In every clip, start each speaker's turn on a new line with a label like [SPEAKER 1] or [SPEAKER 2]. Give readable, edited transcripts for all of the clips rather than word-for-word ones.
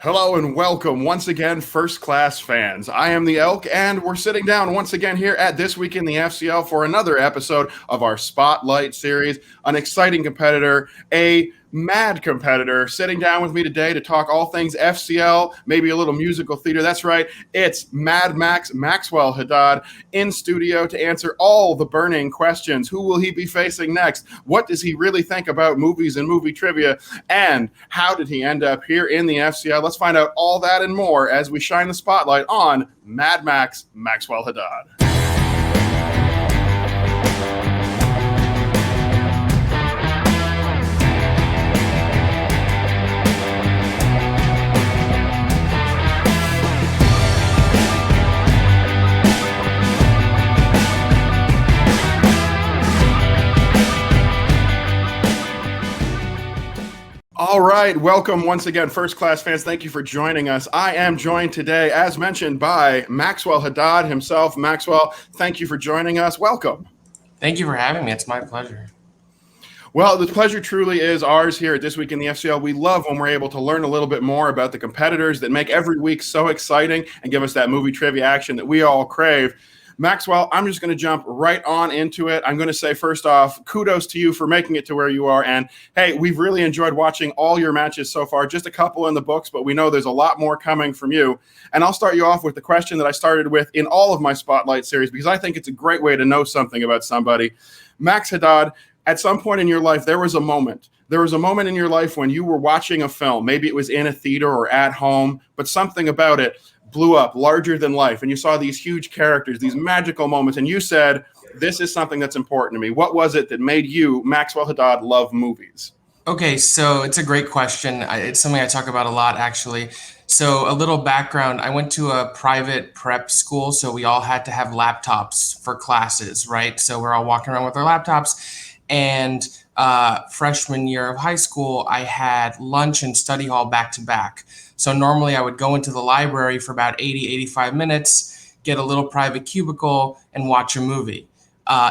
[SPEAKER 1] Hello and welcome once again, first class fans. I am the Elk, and we're sitting down once again here at This Week in the FCL for another episode of our Spotlight series. An exciting competitor, a mad competitor, sitting down with me today to talk all things FCL, maybe a little musical theater. That's right, it's Mad Max Maxwell Haddad in studio to answer all the burning questions. Who will he be facing next? What does he really think about movies and movie trivia? And how did he end up here in the FCL? Let's find out all that and more as we shine the spotlight on Mad Max Maxwell Haddad. All right, welcome once again, first class fans. Thank you for joining us. I am joined today, as mentioned, by Maxwell Haddad himself. Maxwell, thank you for joining us. Welcome.
[SPEAKER 2] Thank you for having me. It's my pleasure.
[SPEAKER 1] Well, the pleasure truly is ours here at This Week in the FCL. We love when we're able to learn a little bit more about the competitors that make every week so exciting and give us that movie trivia action that we all crave. Maxwell, I'm just going to jump right on into it. I'm going to say, first off, kudos to you for making it to where you are. And hey, we've really enjoyed watching all your matches so far. Just a couple in the books, but we know there's a lot more coming from you. And I'll start you off with the question that I started with in all of my Spotlight series, because I think it's a great way to know something about somebody. Max Haddad, at some point in your life, there was a moment. There was a moment in your life when you were watching a film. Maybe it was in a theater or at home, but something about it blew up, larger than life, and you saw these huge characters, these magical moments, and you said, this is something that's important to me. What was it that made you, Maxwell Haddad, love movies?
[SPEAKER 2] Okay, so it's a great question. It's something I talk about a lot, actually. So a little background, I went to a private prep school, so we all had to have laptops for classes, right? So we're all walking around with our laptops, and freshman year of high school, I had lunch and study hall back to back. So normally I would go into the library for about 85 minutes, get a little private cubicle, and watch a movie.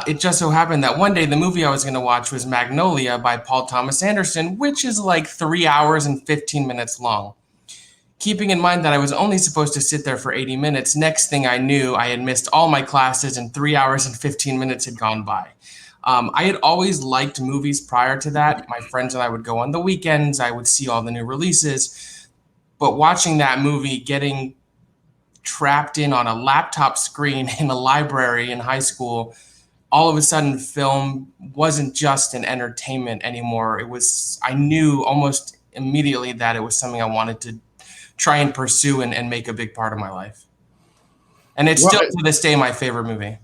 [SPEAKER 2] It just so happened that one day the movie I was going to watch was Magnolia by Paul Thomas Anderson, which is like 3 hours and 15 minutes long. Keeping in mind that I was only supposed to sit there for 80 minutes, next thing I knew, I had missed all my classes and 3 hours and 15 minutes had gone by. I had always liked movies prior to that. My friends and I would go on the weekends. I would see all the new releases. But watching that movie, getting trapped in on a laptop screen in a library in high school, all of a sudden film wasn't just an entertainment anymore. I knew almost immediately that it was something I wanted to try and pursue and make a big part of my life. And it's still to this day my favorite movie.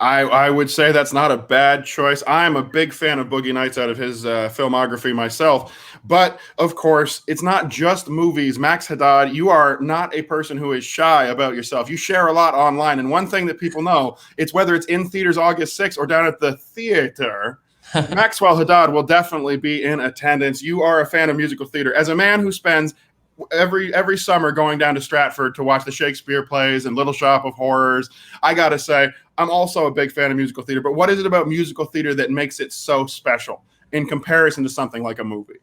[SPEAKER 1] I would say that's not a bad choice. I'm a big fan of Boogie Nights out of his filmography myself. But, of course, it's not just movies. Max Haddad, you are not a person who is shy about yourself. You share a lot online. And one thing that people know, it's whether it's in theaters August 6th or down at the theater, Maxwell Haddad will definitely be in attendance. You are a fan of musical theater. As a man who spends every summer going down to Stratford to watch the Shakespeare plays and Little Shop of Horrors, I got to say, I'm also a big fan of musical theater. But what is it about musical theater that makes it so special in comparison to something like a movie?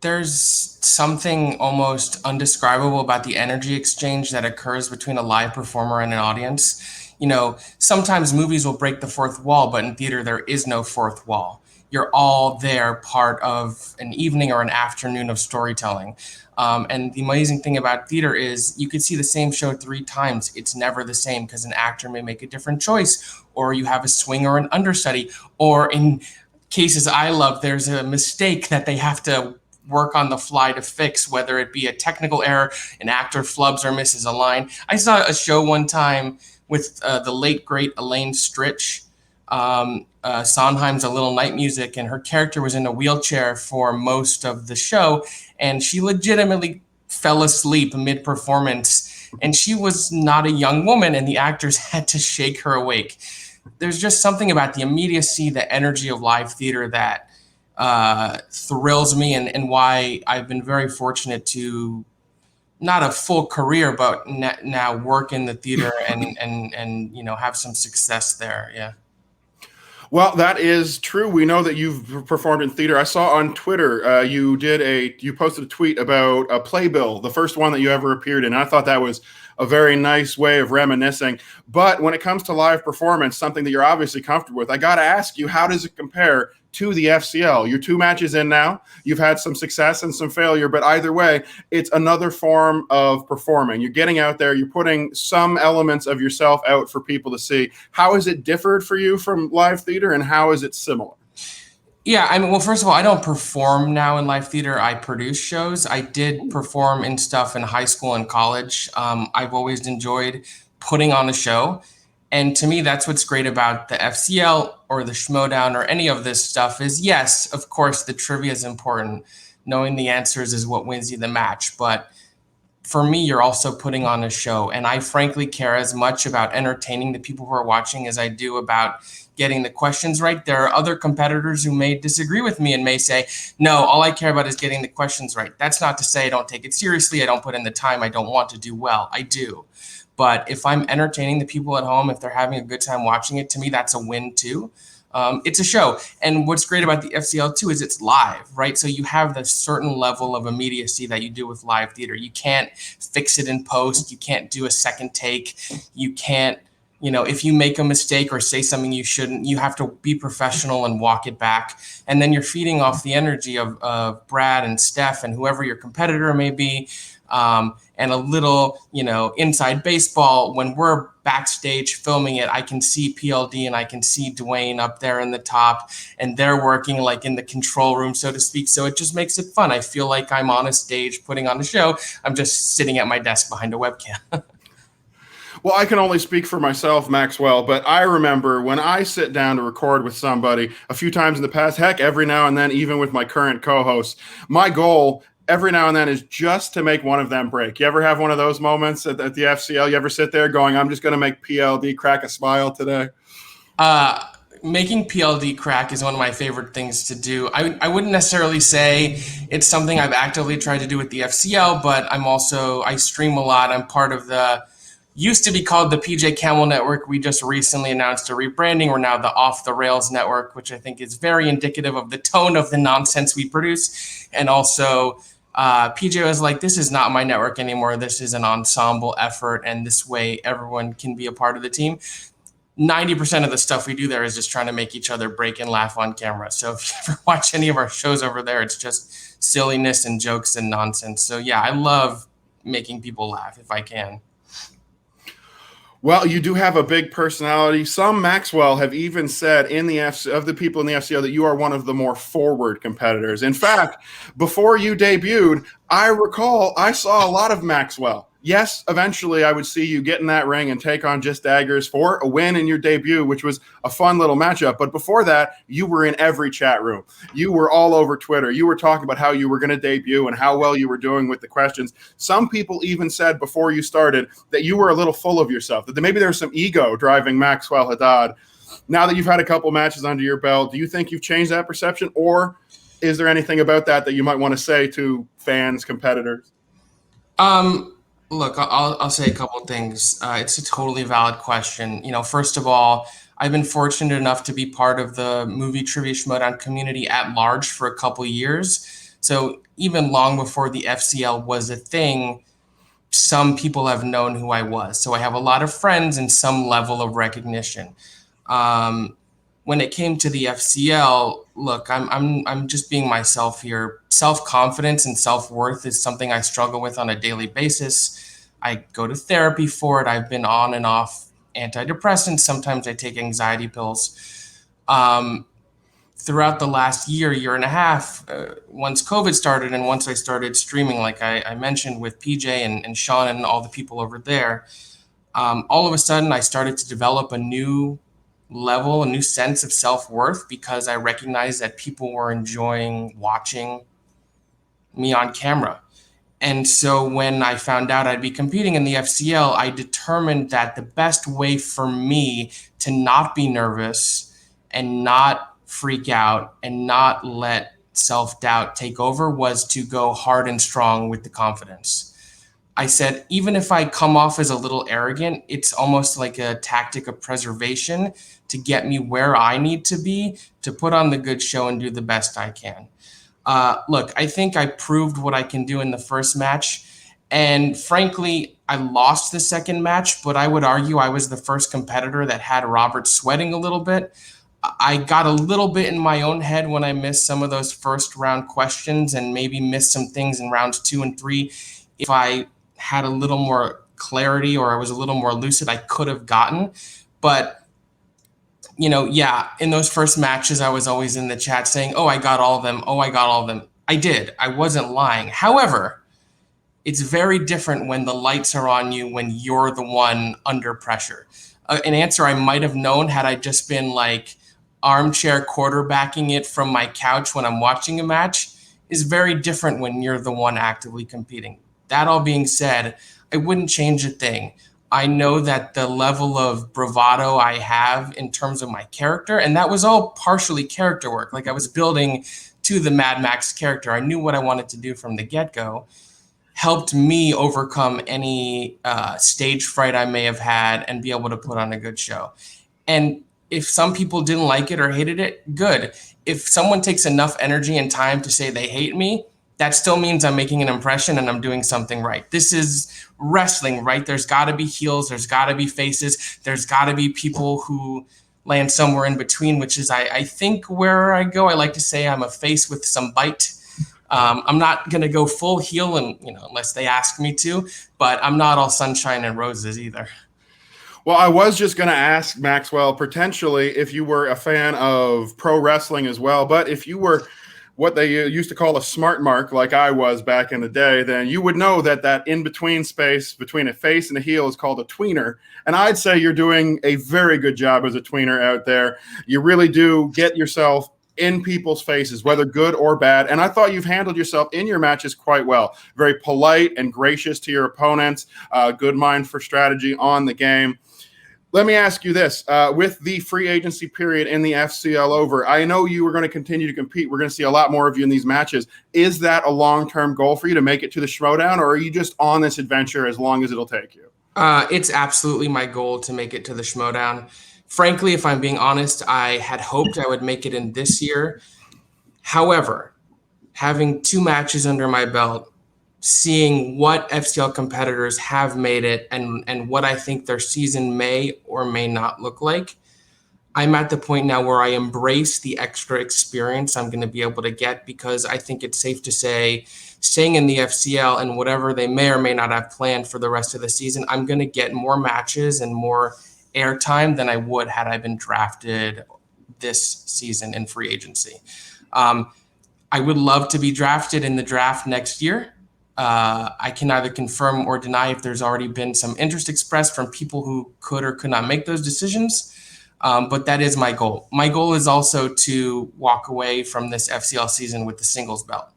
[SPEAKER 2] There's something almost undescribable about the energy exchange that occurs between a live performer and an audience. You know, sometimes movies will break the fourth wall, but in theater, there is no fourth wall. You're all there part of an evening or an afternoon of storytelling. And the amazing thing about theater is you could see the same show 3 times. It's never the same because an actor may make a different choice, or you have a swing or an understudy, or in cases I love, there's a mistake that they have to work on the fly to fix, whether it be a technical error, an actor flubs or misses a line. I saw a show one time with the late, great Elaine Stritch, Sondheim's A Little Night Music, and her character was in a wheelchair for most of the show, and she legitimately fell asleep mid-performance, and she was not a young woman, and the actors had to shake her awake. There's just something about the immediacy, the energy of live theater that thrills me, and why I've been very fortunate to not a full career, but now work in the theater and have some success there. Yeah.
[SPEAKER 1] Well, that is true. We know that you've performed in theater. I saw on Twitter you posted a tweet about a playbill, the first one that you ever appeared in. I thought that was a very nice way of reminiscing. But when it comes to live performance, something that you're obviously comfortable with, I got to ask you, how does it compare to the FCL? You're 2 matches in now. You've had some success and some failure, but either way, it's another form of performing. You're getting out there, you're putting some elements of yourself out for people to see. How has it differed for you from live theater, and how is it similar?
[SPEAKER 2] Yeah, I mean, well, first of all, I don't perform now in live theater. I produce shows. I did perform in stuff in high school and college. I've always enjoyed putting on a show. And to me, that's what's great about the FCL or the Schmoedown or any of this stuff is, yes, of course, the trivia is important. Knowing the answers is what wins you the match. But for me, you're also putting on a show. And I frankly care as much about entertaining the people who are watching as I do about getting the questions right. There are other competitors who may disagree with me and may say, no, all I care about is getting the questions right. That's not to say I don't take it seriously. I don't put in the time. I don't want to do well. I do. But if I'm entertaining the people at home, if they're having a good time watching it, to me, that's a win too. It's a show. And what's great about the FCL too is it's live, right? So you have this certain level of immediacy that you do with live theater. You can't fix it in post. You can't do a second take. You can't, if you make a mistake or say something you shouldn't, you have to be professional and walk it back. And then you're feeding off the energy of Brad and Steph and whoever your competitor may be. And a little, inside baseball. When we're backstage filming it, I can see PLD and I can see Dwayne up there in the top, and they're working like in the control room, so to speak. So it just makes it fun. I feel like I'm on a stage putting on a show. I'm just sitting at my desk behind a webcam.
[SPEAKER 1] Well, I can only speak for myself, Maxwell, but I remember when I sit down to record with somebody a few times in the past, heck, every now and then, even with my current co-hosts, my goal every now and then is just to make one of them break. You ever have one of those moments at the FCL? You ever sit there going, I'm just going to make PLD crack a smile today?
[SPEAKER 2] Making PLD crack is one of my favorite things to do. I wouldn't necessarily say it's something I've actively tried to do with the FCL, but I stream a lot. I'm part of used to be called the PJ Camel Network. We just recently announced a rebranding. We're now the Off the Rails Network, which I think is very indicative of the tone of the nonsense we produce. And also, PJ was like, this is not my network anymore. This is an ensemble effort, and this way everyone can be a part of the team. 90% of the stuff we do there is just trying to make each other break and laugh on camera. So if you ever watch any of our shows over there, it's just silliness and jokes and nonsense. So yeah, I love making people laugh if I can.
[SPEAKER 1] Well, you do have a big personality. Some Maxwell have even said of the people in the FCL that you are one of the more forward competitors. In fact, before you debuted, I recall I saw a lot of Maxwell. Yes, eventually I would see you get in that ring and take on Just Daggers for a win in your debut, which was a fun little matchup. But before that, you were in every chat room. You were all over Twitter. You were talking about how you were going to debut and how well you were doing with the questions. Some people even said before you started that you were a little full of yourself, that maybe there was some ego driving Maxwell Haddad. Now that you've had a couple matches under your belt, do you think you've changed that perception? Or is there anything about that you might want to say to fans, competitors?
[SPEAKER 2] Look, I'll say a couple of things. It's a totally valid question. First of all, I've been fortunate enough to be part of the movie trivia Schmoedown community at large for a couple years. So even long before the FCL was a thing, some people have known who I was. So I have a lot of friends and some level of recognition. When it came to the FCL, look, I'm just being myself here. Self-confidence and self-worth is something I struggle with on a daily basis. I go to therapy for it. I've been on and off antidepressants. Sometimes I take anxiety pills. Throughout the last year and a half, once COVID started and once I started streaming, like I mentioned with PJ and Sean and all the people over there, all of a sudden I started to develop a new level, a new sense of self-worth because I recognized that people were enjoying watching me on camera. And so when I found out I'd be competing in the FCL, I determined that the best way for me to not be nervous and not freak out and not let self-doubt take over was to go hard and strong with the confidence. I said, even if I come off as a little arrogant, it's almost like a tactic of preservation to get me where I need to be to put on the good show and do the best I can. Look, I think I proved what I can do in the first match. And frankly, I lost the second match, but I would argue I was the first competitor that had Robert sweating a little bit. I got a little bit in my own head when I missed some of those first round questions and maybe missed some things in rounds 2 and 3. If I had a little more clarity or I was a little more lucid, I could have gotten. But yeah, in those first matches, I was always in the chat saying, oh, I got all of them. Oh, I got all of them. I did. I wasn't lying. However, it's very different when the lights are on you, when you're the one under pressure. An answer I might have known had I just been like armchair quarterbacking it from my couch when I'm watching a match is very different when you're the one actively competing. That all being said, I wouldn't change a thing. I know that the level of bravado I have in terms of my character, and that was all partially character work. Like I was building to the Mad Max character. I knew what I wanted to do from the get-go, helped me overcome any stage fright I may have had and be able to put on a good show. And if some people didn't like it or hated it, good. If someone takes enough energy and time to say they hate me, that still means I'm making an impression and I'm doing something right. This is wrestling, right? There's got to be heels, there's got to be faces, there's got to be people who land somewhere in between, which is, I think, where I go. I like to say I'm a face with some bite. I'm not going to go full heel, and unless they ask me to, but I'm not all sunshine and roses either.
[SPEAKER 1] Well, I was just going to ask Maxwell, potentially, if you were a fan of pro wrestling as well, but if you were what they used to call a smart mark, like I was back in the day, then you would know that in-between space between a face and a heel is called a tweener. And I'd say you're doing a very good job as a tweener out there. You really do get yourself in people's faces, whether good or bad. And I thought you've handled yourself in your matches quite well. Very polite and gracious to your opponents. Good mind for strategy on the game. Let me ask you this. With the free agency period in the FCL over, I know you are going to continue to compete. We're going to see a lot more of you in these matches. Is that a long-term goal for you to make it to the Schmoedown, or are you just on this adventure as long as it'll take you?
[SPEAKER 2] It's absolutely my goal to make it to the Schmoedown. Frankly, if I'm being honest, I had hoped I would make it in this year. However, having 2 matches under my belt, seeing what FCL competitors have made it and what I think their season may or may not look like, I'm at the point now where I embrace the extra experience I'm going to be able to get, because I think it's safe to say, staying in the FCL and whatever they may or may not have planned for the rest of the season, I'm going to get more matches and more airtime than I would had I been drafted this season in free agency. I would love to be drafted in the draft next year. I can neither confirm or deny if there's already been some interest expressed from people who could or could not make those decisions. But that is my goal. My goal is also to walk away from this FCL season with the singles belt.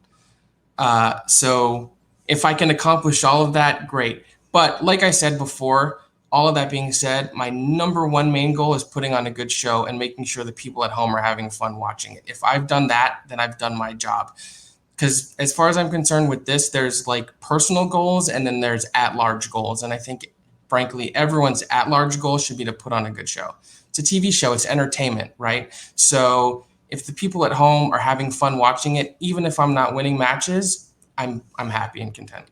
[SPEAKER 2] So if I can accomplish all of that, great. But like I said before, all of that being said, my number one main goal is putting on a good show and making sure the people at home are having fun watching it. If I've done that, then I've done my job. Because as far as I'm concerned with this, there's like personal goals and then there's at-large goals. And I think, frankly, everyone's at-large goal should be to put on a good show. It's a TV show. It's entertainment, right? So if the people at home are having fun watching it, even if I'm not winning matches, I'm happy and content.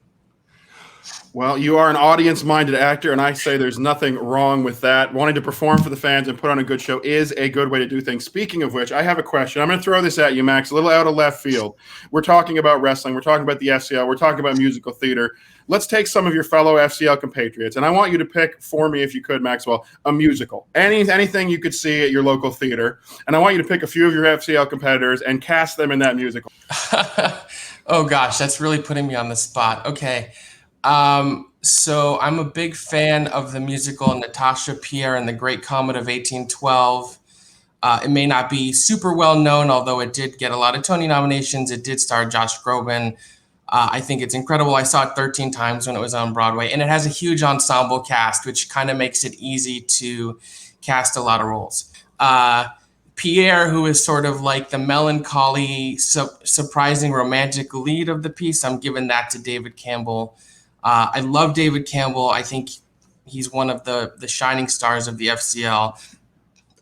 [SPEAKER 1] Well, you are an audience-minded actor, and I say there's nothing wrong with that. Wanting to perform for the fans and put on a good show is a good way to do things. Speaking of which, I have a question. I'm going to throw this at you, Max, a little out of left field. We're talking about wrestling. We're talking about the FCL. We're talking about musical theater. Let's take some of your fellow FCL compatriots, and I want you to pick for me, if you could, Maxwell, a musical. Anything you could see at your local theater, and I want you to pick a few of your FCL competitors and cast them in that musical.
[SPEAKER 2] Oh, gosh, that's really putting me on the spot. Okay. So I'm a big fan of the musical Natasha Pierre and the Great Comet of 1812. It may not be super well known, although it did get a lot of Tony nominations. It did star Josh Groban. I think it's incredible. I saw it 13 times when it was on Broadway, and it has a huge ensemble cast, which kind of makes it easy to cast a lot of roles. Pierre, who is sort of like the melancholy, surprising romantic lead of the piece, I'm giving that to David Campbell. I love David Campbell. I think he's one of the shining stars of the FCL.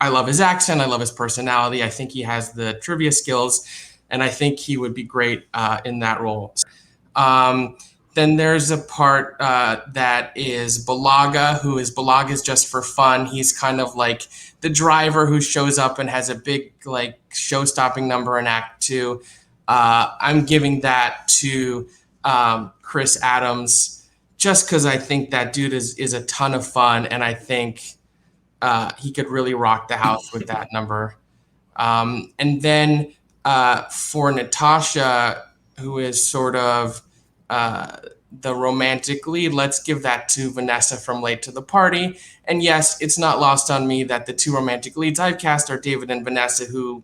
[SPEAKER 2] I love his accent. I love his personality. I think he has the trivia skills, and I think he would be great in that role. Um, then there's a part that is Balaga, Balaga is just for fun. He's kind of like the driver who shows up and has a big like show-stopping number in Act 2. I'm giving that to Chris Adams just because I think that dude is a ton of fun, and I think he could really rock the house with that number. And then for Natasha, who is sort of the romantic lead, let's give that to Vanessa from Late to the Party. And yes, it's not lost on me that the two romantic leads I've cast are David and Vanessa, who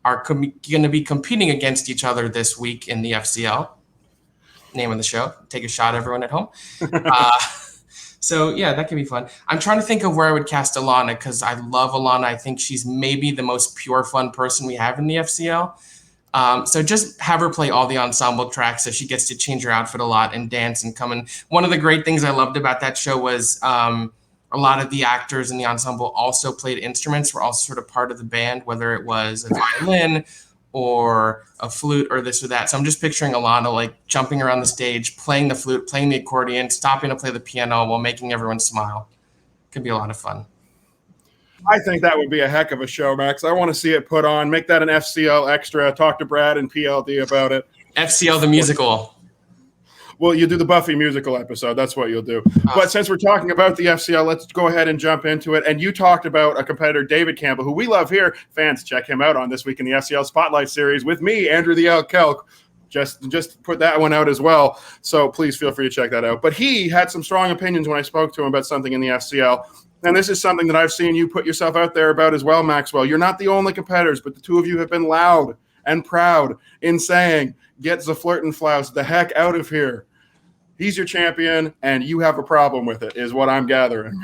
[SPEAKER 2] are going to be competing against each other this week in the FCL. Name of the show. Take a shot, everyone at home. So yeah, that can be fun. I'm trying to think of where I would cast Alana because I love Alana. I think she's maybe the most pure fun person we have in the FCL. So just have her play all the ensemble tracks so she gets to change her outfit a lot and dance and come in. One of the great things I loved about that show was a lot of the actors in the ensemble also played instruments, were also sort of part of the band, whether it was a violin or a flute or this or that. So I'm just picturing Alana like jumping around the stage, playing the flute, playing the accordion, stopping to play the piano while making everyone smile. Could be a lot of fun.
[SPEAKER 1] I think that would be a heck of a show, Max. I want to see it put on. Make that an FCL extra. Talk to Brad and PLD about it.
[SPEAKER 2] FCL the musical.
[SPEAKER 1] Well, you do the Buffy musical episode. That's what you'll do. But since we're talking about the FCL, let's go ahead and jump into it. And you talked about a competitor, David Campbell, who we love here. Fans, check him out on This Week in the FCL Spotlight Series with me, Andrew Kelk. Just put that one out as well. So please feel free to check that out. But he had some strong opinions when I spoke to him about something in the FCL. And this is something that I've seen you put yourself out there about as well, Maxwell. You're not the only competitors, but the two of you have been loud and proud in saying, get Zaflirtenflaus the heck out of here. He's your champion, and you have a problem with it, is what I'm gathering.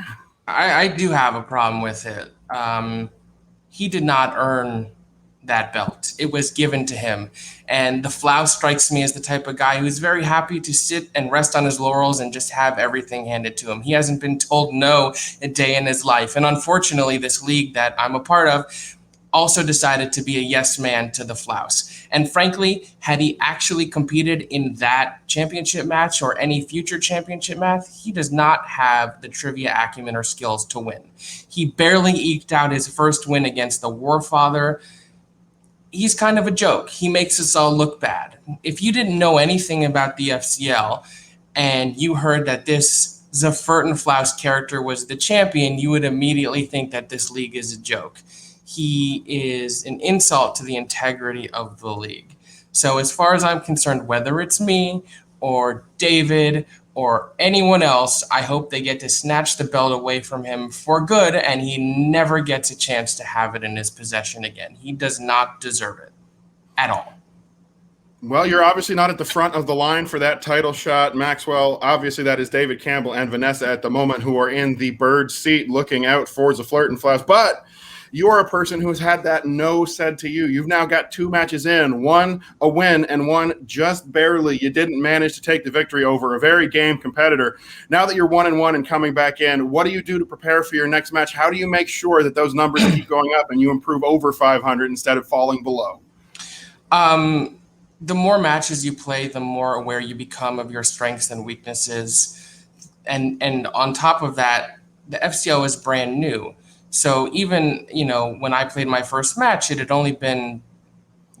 [SPEAKER 2] I do have a problem with it. He did not earn that belt. It was given to him. And the Flaus strikes me as the type of guy who's very happy to sit and rest on his laurels and just have everything handed to him. He hasn't been told no a day in his life. And unfortunately, this league that I'm a part of also decided to be a yes man to the Flaus. And frankly, had he actually competed in that championship match or any future championship match, he does not have the trivia acumen or skills to win. He barely eked out his first win against the Warfather. He's kind of a joke. He makes us all look bad. If you didn't know anything about the FCL and you heard that this Zaflirtenflaus character was the champion, you would immediately think that this league is a joke. He is an insult to the integrity of the league. So as far as I'm concerned, whether it's me or David or anyone else, I hope they get to snatch the belt away from him for good and he never gets a chance to have it in his possession again. He does not deserve it at all.
[SPEAKER 1] Well, you're obviously not at the front of the line for that title shot, Maxwell. Obviously, that is David Campbell and Vanessa at the moment who are in the bird seat looking out for Zaflirtenflaus. But you're a person who has had that no said to you. You've now got two matches in, one a win and one just barely. You didn't manage to take the victory over a very game competitor. Now that you're 1-1 and coming back in, what do you do to prepare for your next match? How do you make sure that those numbers keep going up and you improve over 500 instead of falling below?
[SPEAKER 2] The more matches you play, the more aware you become of your strengths and weaknesses. And on top of that, the FCO is brand new. So even, when I played my first match, it had only been,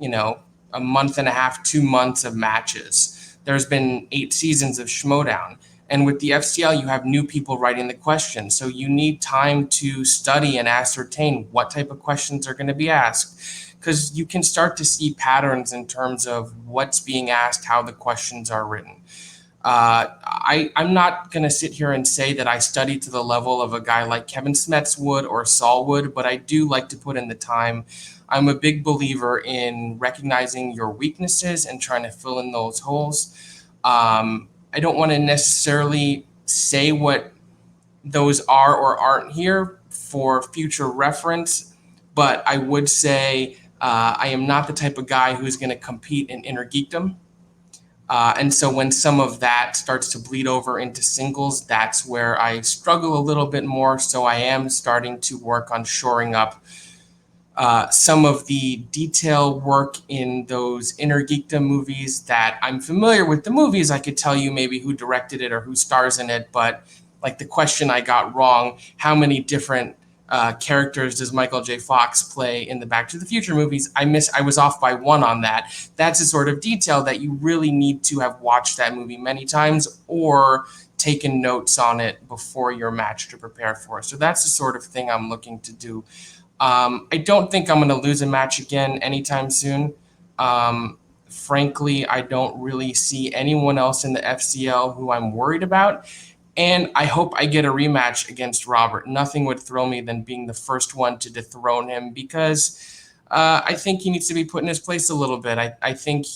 [SPEAKER 2] a month and a half, 2 months of matches. There's been 8 seasons of Schmoedown. And with the FCL, you have new people writing the questions. So you need time to study and ascertain what type of questions are going to be asked. Because you can start to see patterns in terms of what's being asked, how the questions are written. I'm not going to sit here and say that I study to the level of a guy like Kevin Smets would or Saul would, but I do like to put in the time. I'm a big believer in recognizing your weaknesses and trying to fill in those holes. I don't want to necessarily say what those are or aren't here for future reference, but I would say I am not the type of guy who's going to compete in inner geekdom. And so when some of that starts to bleed over into singles, that's where I struggle a little bit more. So I am starting to work on shoring up some of the detail work in those inner geekdom movies that I'm familiar with the movies. I could tell you maybe who directed it or who stars in it, but like the question I got wrong, how many different characters does Michael J. Fox play in the Back to the Future movies? I was off by one on that. That's a sort of detail that you really need to have watched that movie many times or taken notes on it before your match to prepare for. So that's the sort of thing I'm looking to do. I don't think I'm going to lose a match again anytime soon. Frankly, I don't really see anyone else in the FCL who I'm worried about. And I hope I get a rematch against Robert. Nothing would thrill me than being the first one to dethrone him because I think he needs to be put in his place a little bit. I think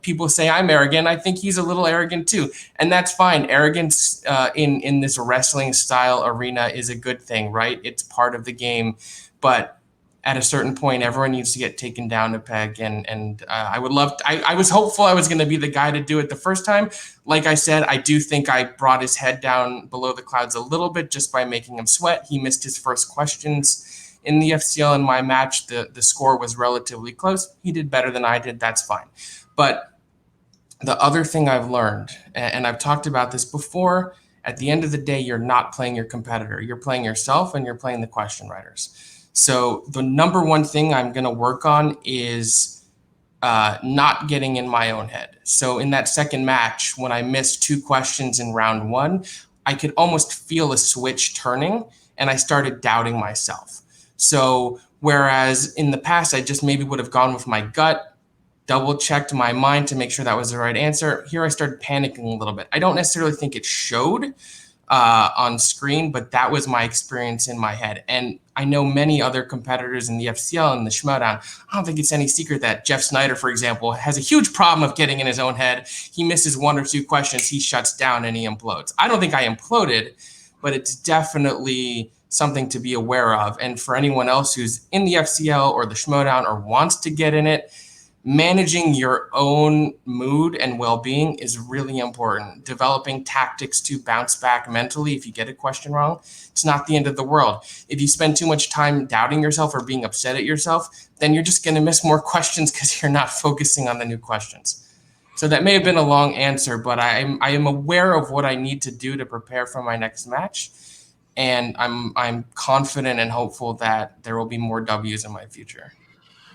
[SPEAKER 2] people say I'm arrogant. I think he's a little arrogant too. And that's fine. Arrogance in this wrestling style arena is a good thing, right? It's part of the game. But at a certain point, everyone needs to get taken down a peg. And I would love to, I was hopeful I was going to be the guy to do it the first time. Like I said, I do think I brought his head down below the clouds a little bit just by making him sweat. He missed his first questions in the FCL in my match. The score was relatively close. He did better than I did. That's fine. But the other thing I've learned, and I've talked about this before, at the end of the day, you're not playing your competitor. You're playing yourself and you're playing the question writers. So the number one thing I'm going to work on is not getting in my own head. So in that second match, when I missed 2 questions in round 1, I could almost feel a switch turning and I started doubting myself. So whereas in the past, I just maybe would have gone with my gut, double checked my mind to make sure that was the right answer. Here I started panicking a little bit. I don't necessarily think it showed on screen, but that was my experience in my head. And I know many other competitors in the FCL and the Schmoedown. I don't think it's any secret that Jeff Snyder, for example, has a huge problem of getting in his own head. He misses 1 or 2 questions, he shuts down and he implodes. I don't think I imploded, but it's definitely something to be aware of. And for anyone else who's in the FCL or the Schmoedown or wants to get in it, managing your own mood and well-being is really important. Developing tactics to bounce back mentally if you get a question wrong, it's not the end of the world. If you spend too much time doubting yourself or being upset at yourself, then you're just going to miss more questions because you're not focusing on the new questions. So that may have been a long answer, but I am aware of what I need to do to prepare for my next match. And I'm confident and hopeful that there will be more W's in my future.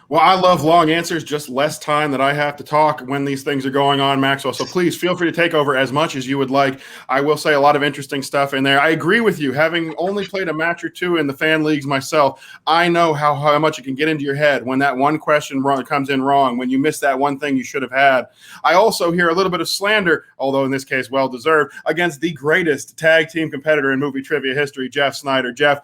[SPEAKER 1] Well, I love long answers, just less time that I have to talk when these things are going on, Maxwell. So please feel free to take over as much as you would like. I will say a lot of interesting stuff in there. I agree with you. Having only played a match or 2 in the fan leagues myself, I know how much it can get into your head when that one question comes in wrong, when you miss that one thing you should have had. I also hear a little bit of slander, although in this case well-deserved, against the greatest tag team competitor in movie trivia history, Jeff Snyder. Jeff,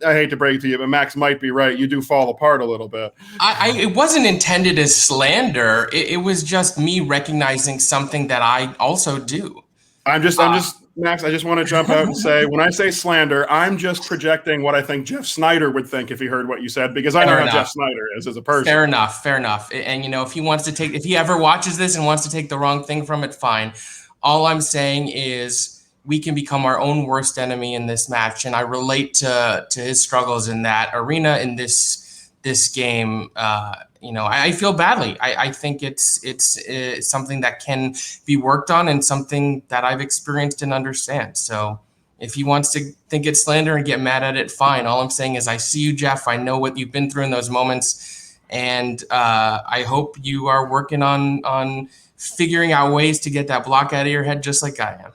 [SPEAKER 1] I hate to break it to you, but Max might be right. You do fall apart a little bit.
[SPEAKER 2] It wasn't intended as slander. It was just me recognizing something that I also do.
[SPEAKER 1] I'm just, Max, I just want to jump out and say, when I say slander, I'm just projecting what I think Jeff Snyder would think if he heard what you said, because I know how Jeff Snyder is as a person.
[SPEAKER 2] Fair enough. And, if he ever watches this and wants to take the wrong thing from it, fine. All I'm saying is, we can become our own worst enemy in this match. And I relate to his struggles in that arena, in this game. I feel badly. I think it's something that can be worked on and something that I've experienced and understand. So if he wants to think it's slander and get mad at it, fine. All I'm saying is I see you, Jeff. I know what you've been through in those moments. And I hope you are working on figuring out ways to get that block out of your head just like I am.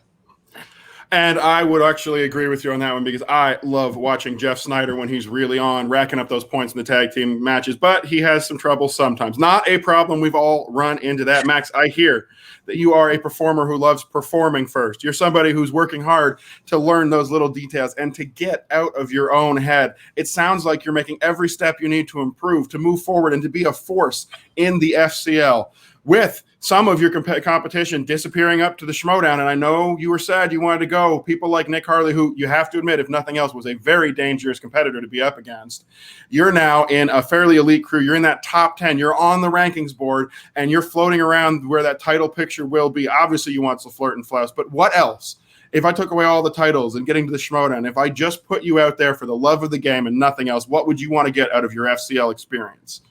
[SPEAKER 1] And I would actually agree with you on that one, because I love watching Jeff Snyder when he's really on, racking up those points in the tag team matches. But he has some trouble sometimes. Not a problem. We've all run into that. Max, I hear that you are a performer who loves performing first. You're somebody who's working hard to learn those little details and to get out of your own head. It sounds like you're making every step you need to improve, to move forward, and to be a force in the FCL. with some of your competition disappearing up to the Schmoedown. And I know you were sad you wanted to go. People like Nick Harley, who you have to admit, if nothing else, was a very dangerous competitor to be up against. You're now in a fairly elite crew. You're in that top 10. You're on the rankings board, and you're floating around where that title picture will be. Obviously, you want to flirt and flouse, but what else? If I took away all the titles and getting to the Schmoedown, if I just put you out there for the love of the game and nothing else, what would you want to get out of your FCL experience?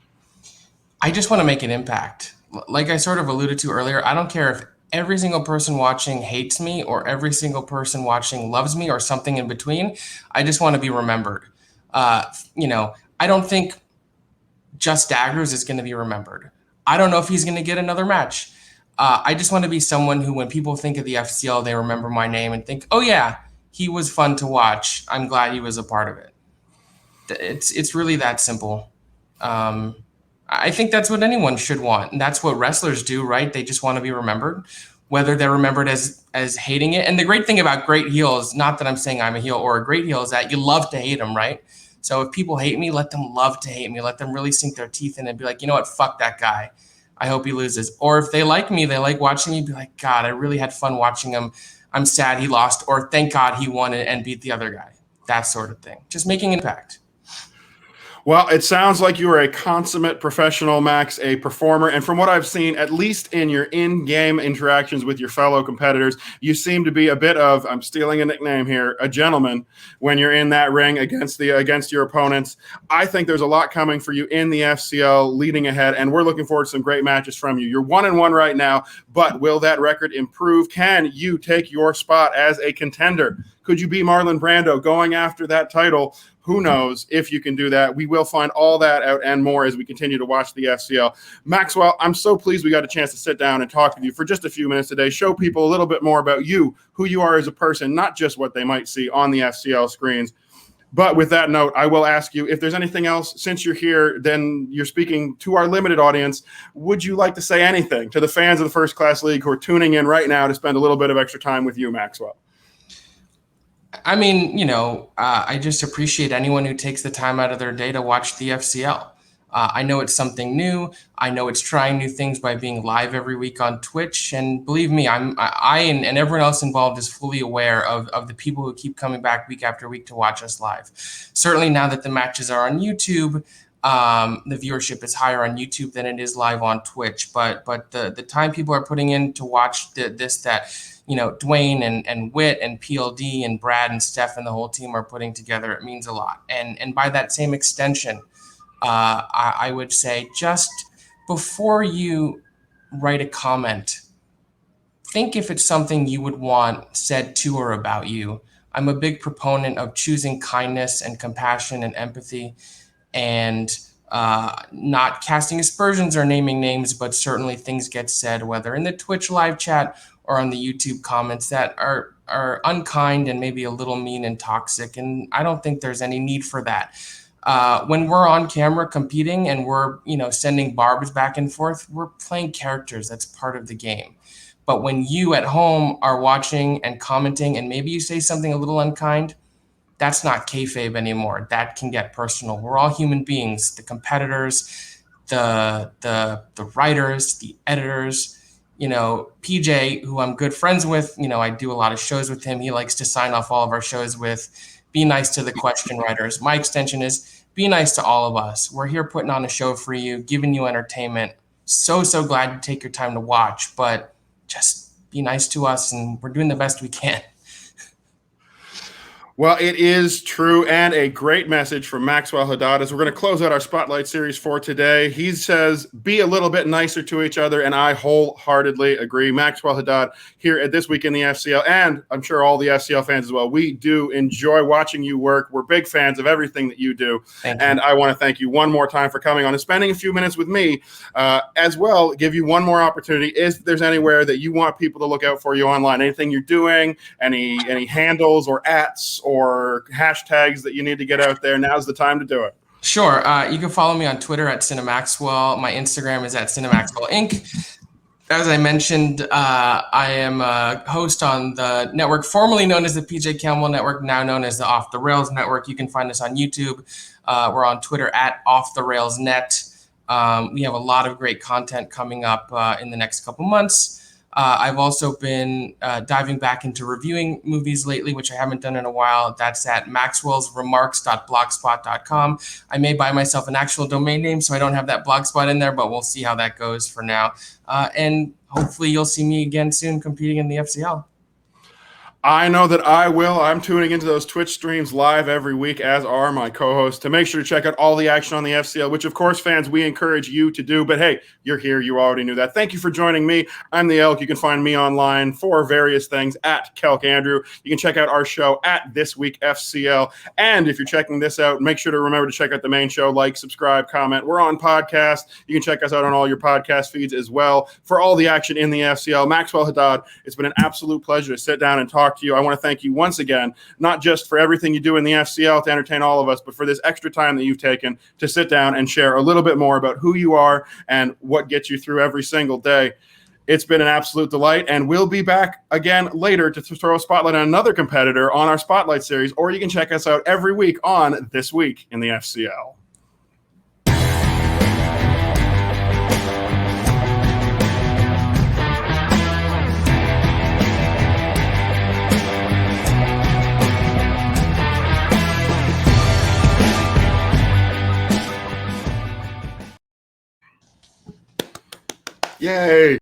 [SPEAKER 2] I just want to make an impact. Like I sort of alluded to earlier, I don't care if every single person watching hates me or every single person watching loves me or something in between. I just want to be remembered. I don't think Just Daggers is going to be remembered. I don't know if he's going to get another match. I just want to be someone who, when people think of the FCL, they remember my name and think, oh yeah, he was fun to watch. I'm glad he was a part of it. It's really that simple. I think that's what anyone should want. And that's what wrestlers do, right? They just want to be remembered, whether they're remembered as hating it. And the great thing about great heels, not that I'm saying I'm a heel or a great heel, is that you love to hate them, right? So if people hate me, let them love to hate me. Let them really sink their teeth in and be like, you know what? Fuck that guy. I hope he loses. Or if they like me, they like watching me, be like, God, I really had fun watching him. I'm sad he lost. Or thank God he won and beat the other guy. That sort of thing. Just making an impact.
[SPEAKER 1] Well, it sounds like you are a consummate professional, Max, a performer. And from what I've seen, at least in your in-game interactions with your fellow competitors, you seem to be a bit of, I'm stealing a nickname here, a gentleman when you're in that ring against your opponents. I think there's a lot coming for you in the FCL leading ahead, and we're looking forward to some great matches from you. You're 1-1 right now, but will that record improve? Can you take your spot as a contender? Could you be Marlon Brando going after that title? Who knows if you can do that? We will find all that out and more as we continue to watch the FCL. Maxwell, I'm so pleased we got a chance to sit down and talk with you for just a few minutes today, show people a little bit more about you, who you are as a person, not just what they might see on the FCL screens. But with that note, I will ask you, if there's anything else, since you're here, then you're speaking to our limited audience, would you like to say anything to the fans of the First Class League who are tuning in right now to spend a little bit of extra time with you, Maxwell?
[SPEAKER 2] I mean, I just appreciate anyone who takes the time out of their day to watch the FCL. I know it's something new. I know it's trying new things by being live every week on Twitch. And believe me, I and everyone else involved is fully aware of the people who keep coming back week after week to watch us live. Certainly now that the matches are on YouTube, the viewership is higher on YouTube than it is live on Twitch. But the time people are putting in to watch Dwayne and Whit and PLD and Brad and Steph and the whole team are putting together, it means a lot. And by that same extension, I would say, just before you write a comment, think if it's something you would want said to or about you. I'm a big proponent of choosing kindness and compassion and empathy, and not casting aspersions or naming names, but certainly things get said, whether in the Twitch live chat or on the YouTube comments, that are unkind and maybe a little mean and toxic. And I don't think there's any need for that. When we're on camera competing and we're, sending barbs back and forth, we're playing characters. That's part of the game. But when you at home are watching and commenting and maybe you say something a little unkind, that's not kayfabe anymore. That can get personal. We're all human beings, the competitors, the writers, the editors. PJ, who I'm good friends with, I do a lot of shows with him. He likes to sign off all of our shows with, be nice to the question writers. My extension is, be nice to all of us. We're here putting on a show for you, giving you entertainment. So glad you take your time to watch, but just be nice to us, and we're doing the best we can.
[SPEAKER 1] Well, it is true, and a great message from Maxwell Haddad as we're going to close out our Spotlight series for today. He says, be a little bit nicer to each other, and I wholeheartedly agree. Maxwell Haddad here at This Week in the FCL, and I'm sure all the FCL fans as well. We do enjoy watching you work. We're big fans of everything that you do, and I want to thank you one more time for coming on and spending a few minutes with me as well. Give you one more opportunity. If there's anywhere that you want people to look out for you online, anything you're doing, any handles or ats or hashtags that you need to get out there, now's the time to do it.
[SPEAKER 2] Sure. You can follow me on Twitter at Cinemaxwell. My Instagram is at Cinemaxwell Inc. As I mentioned, I am a host on the network formerly known as the PJ Campbell Network, now known as the Off the Rails Network. You can find us on YouTube. We're on Twitter at Off the Rails Net. We have a lot of great content coming up in the next couple months. I've also been diving back into reviewing movies lately, which I haven't done in a while. That's at maxwellsremarks.blogspot.com. I may buy myself an actual domain name so I don't have that blogspot in there, but we'll see how that goes for now. And hopefully you'll see me again soon competing in the FCL.
[SPEAKER 1] I know that I will. I'm tuning into those Twitch streams live every week, as are my co-hosts, to make sure to check out all the action on the FCL, which, of course, fans, we encourage you to do. But, hey, you're here. You already knew that. Thank you for joining me. I'm the Elk. You can find me online for various things at Kelk Andrew. You can check out our show at This Week FCL. And if you're checking this out, make sure to remember to check out the main show, like, subscribe, comment. We're on podcast. You can check us out on all your podcast feeds as well for all the action in the FCL. Maxwell Haddad, it's been an absolute pleasure to sit down and talk to you. I want to thank you once again, not just for everything you do in the FCL to entertain all of us, but for this extra time that you've taken to sit down and share a little bit more about who you are and what gets you through every single day. It's been an absolute delight, and we'll be back again later to throw a spotlight on another competitor on our Spotlight series, or you can check us out every week on This Week in the FCL. Yay.